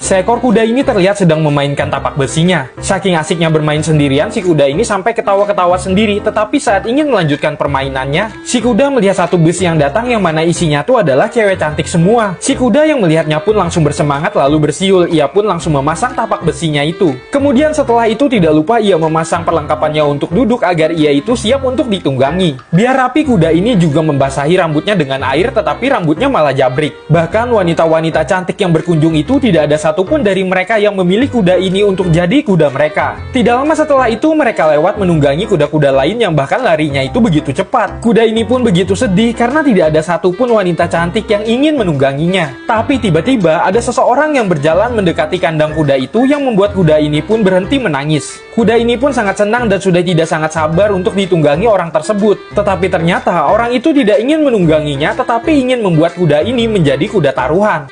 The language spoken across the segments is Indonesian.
Seekor kuda ini terlihat sedang memainkan tapak besinya. Saking asiknya bermain sendirian, si kuda ini sampai ketawa-ketawa sendiri. Tetapi saat ingin melanjutkan permainannya, si kuda melihat satu bus yang datang yang mana isinya tuh adalah cewek cantik semua. Si kuda yang melihatnya pun langsung bersemangat lalu bersiul. Ia pun langsung memasang tapak besinya itu. Kemudian setelah itu tidak lupa ia memasang perlengkapannya untuk duduk agar ia itu siap untuk ditunggangi. Biar rapi, kuda ini juga membasahi rambutnya dengan air, tetapi rambutnya malah jabrik. Bahkan wanita-wanita cantik yang berkunjung itu tidak ada satupun dari mereka yang memilih kuda ini untuk jadi kuda mereka. Tidak lama setelah itu mereka lewat menunggangi kuda-kuda lain yang bahkan larinya itu begitu cepat. Kuda ini pun begitu sedih karena tidak ada satupun wanita cantik yang ingin menungganginya. Tapi tiba-tiba ada seseorang yang berjalan mendekati kandang kuda itu yang membuat kuda ini pun berhenti menangis. Kuda ini pun sangat senang dan sudah tidak sangat sabar untuk ditunggangi orang tersebut. Tetapi ternyata orang itu tidak ingin menungganginya, tetapi ingin membuat kuda ini menjadi kuda taruhan.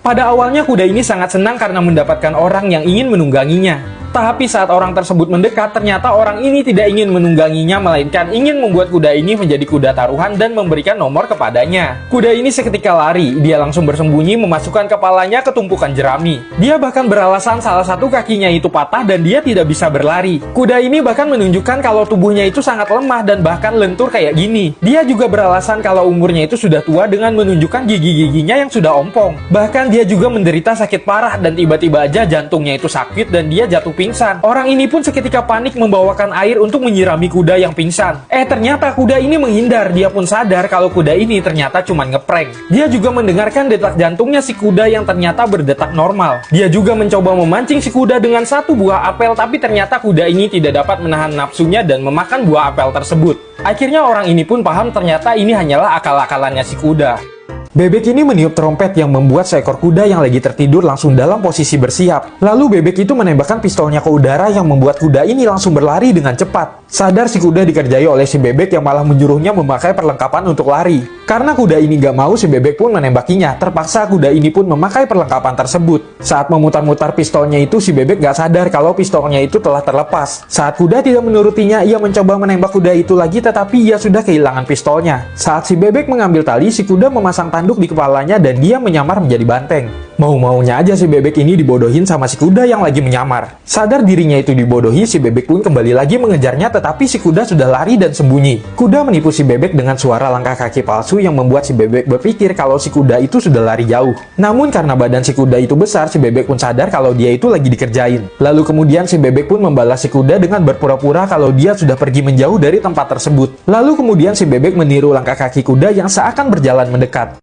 Pada awalnya kuda ini sangat senang karena mendapatkan orang yang ingin menungganginya. Tapi saat orang tersebut mendekat, ternyata orang ini tidak ingin menungganginya, melainkan ingin membuat kuda ini menjadi kuda taruhan dan memberikan nomor kepadanya. Kuda ini seketika lari, dia langsung bersembunyi memasukkan kepalanya ke tumpukan jerami. Dia bahkan beralasan salah satu kakinya itu patah dan dia tidak bisa berlari. Kuda ini bahkan menunjukkan kalau tubuhnya itu sangat lemah dan bahkan lentur kayak gini. Dia juga beralasan kalau umurnya itu sudah tua dengan menunjukkan gigi-giginya yang sudah ompong. Bahkan dia juga menderita sakit parah dan tiba-tiba aja jantungnya itu sakit dan dia jatuh pingsan. Orang ini pun seketika panik membawakan air untuk menyirami kuda yang pingsan. Ternyata kuda ini menghindar. Dia pun sadar kalau kuda ini ternyata cuma ngeprank. Dia juga mendengarkan detak jantungnya si kuda yang ternyata berdetak normal. Dia juga mencoba memancing si kuda dengan satu buah apel, tapi ternyata kuda ini tidak dapat menahan nafsunya dan memakan buah apel tersebut. Akhirnya orang ini pun paham ternyata ini hanyalah akal-akalannya si kuda. Bebek ini meniup trompet yang membuat seekor kuda yang lagi tertidur langsung dalam posisi bersiap. Lalu bebek itu menembakkan pistolnya ke udara yang membuat kuda ini langsung berlari dengan cepat. Sadar si kuda dikerjai oleh si bebek yang malah menyuruhnya memakai perlengkapan untuk lari. Karena kuda ini gak mau, si bebek pun menembakinya. Terpaksa kuda ini pun memakai perlengkapan tersebut. Saat memutar-mutar pistolnya itu, si bebek gak sadar kalau pistolnya itu telah terlepas. Saat kuda tidak menurutinya, ia mencoba menembak kuda itu lagi, tetapi ia sudah kehilangan pistolnya. Saat si bebek mengambil tali, si kuda memasang tanduk di kepalanya dan dia menyamar menjadi banteng. Mau-maunya aja si bebek ini dibodohin sama si kuda yang lagi menyamar. Sadar dirinya itu dibodohi, si bebek pun kembali lagi mengejarnya, tetapi si kuda sudah lari dan sembunyi. Kuda menipu si bebek dengan suara langkah kaki palsu yang membuat si bebek berpikir kalau si kuda itu sudah lari jauh. Namun karena badan si kuda itu besar, si bebek pun sadar kalau dia itu lagi dikerjain. Lalu kemudian si bebek pun membalas si kuda dengan berpura-pura kalau dia sudah pergi menjauh dari tempat tersebut. Lalu kemudian si bebek meniru langkah kaki kuda yang seakan berjalan mendekat.